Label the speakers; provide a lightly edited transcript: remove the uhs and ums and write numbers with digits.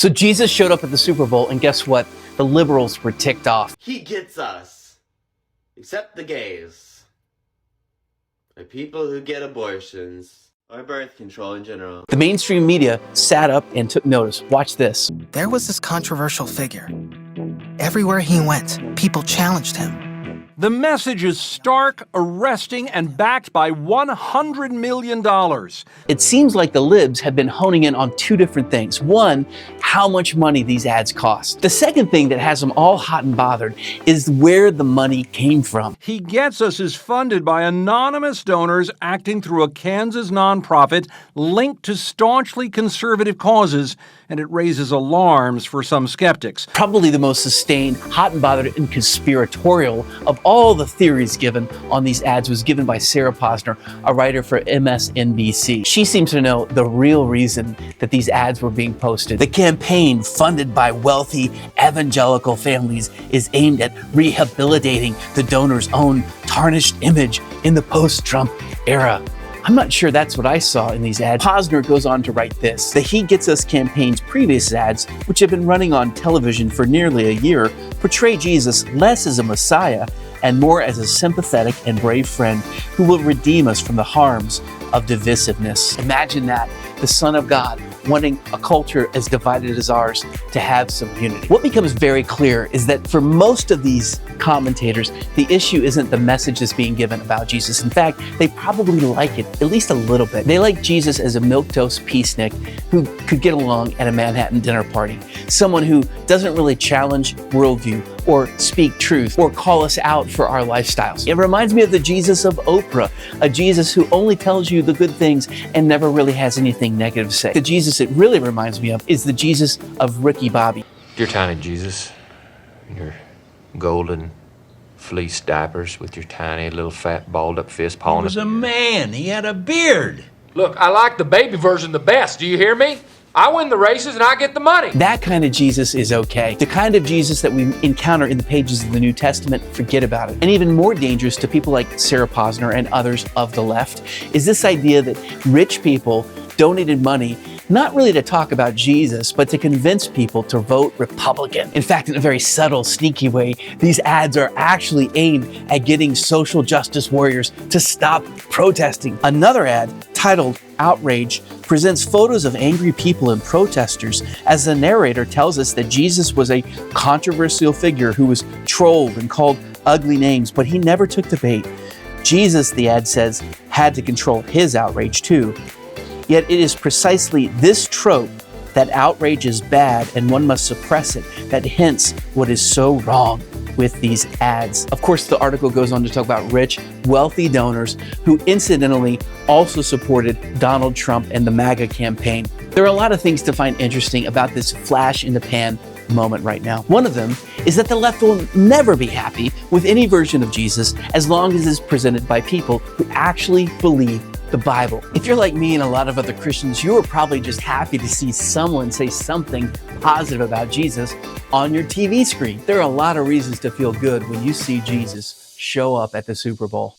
Speaker 1: So Jesus showed up at the Super Bowl, and guess what? The liberals were ticked off.
Speaker 2: He gets us, except the gays, or people who get abortions, or birth control in general.
Speaker 1: The mainstream media sat up and took notice. Watch this.
Speaker 3: There was this controversial figure. Everywhere he went, people challenged him.
Speaker 4: The message is stark, arresting, and backed by $100 million.
Speaker 1: It seems like the libs have been honing in on two different things. One, how much money these ads cost. The second thing that has them all hot and bothered is where the money came from.
Speaker 4: He Gets Us is funded by anonymous donors acting through a Kansas nonprofit linked to staunchly conservative causes, and it raises alarms for some skeptics.
Speaker 1: Probably the most sustained, hot and bothered, and conspiratorial of all the theories given on these ads was given by Sarah Posner, a writer for MSNBC. She seems to know the real reason that these ads were being posted. The campaign, funded by wealthy evangelical families, is aimed at rehabilitating the donor's own tarnished image in the post-Trump era. I'm not sure that's what I saw in these ads. Posner goes on to write this. The He Gets Us campaign's previous ads, which have been running on television for nearly a year, portray Jesus less as a Messiah and more as a sympathetic and brave friend who will redeem us from the harms of divisiveness. Imagine that, the Son of God wanting a culture as divided as ours to have some unity. What becomes very clear is that for most of these commentators, the issue isn't the message that's being given about Jesus. In fact, they probably like it, at least a little bit. They like Jesus as a milquetoast peacenik who could get along at a Manhattan dinner party. Someone who doesn't really challenge worldview or speak truth or call us out for our lifestyles. It reminds me of the Jesus of Oprah, a Jesus who only tells you the good things and never really has anything negative to say. The Jesus it really reminds me of is the Jesus of Ricky Bobby.
Speaker 5: Your tiny Jesus, your golden fleece diapers with your tiny little fat balled up fist pawing.
Speaker 6: He was a man. He had a beard.
Speaker 5: Look, I like the baby version the best. Do you hear me? I win the races and I get the money.
Speaker 1: That kind of Jesus is okay. The kind of Jesus that we encounter in the pages of the New Testament, forget about it. And even more dangerous to people like Sarah Posner and others of the left is this idea that rich people donated money not really to talk about Jesus, but to convince people to vote Republican. In fact, in a very subtle, sneaky way, these ads are actually aimed at getting social justice warriors to stop protesting. Another ad, titled Outrage, presents photos of angry people and protesters as the narrator tells us that Jesus was a controversial figure who was trolled and called ugly names, but he never took the bait. Jesus, the ad says, had to control his outrage too. Yet it is precisely this trope that outrage is bad and one must suppress it that hints what is so wrong with these ads. Of course, the article goes on to talk about rich, wealthy donors who incidentally also supported Donald Trump and the MAGA campaign. There are a lot of things to find interesting about this flash in the pan moment right now. One of them is that the left will never be happy with any version of Jesus as long as it's presented by people who actually believe the Bible. If you're like me and a lot of other Christians, you are probably just happy to see someone say something positive about Jesus on your TV screen. There are a lot of reasons to feel good when you see Jesus show up at the Super Bowl.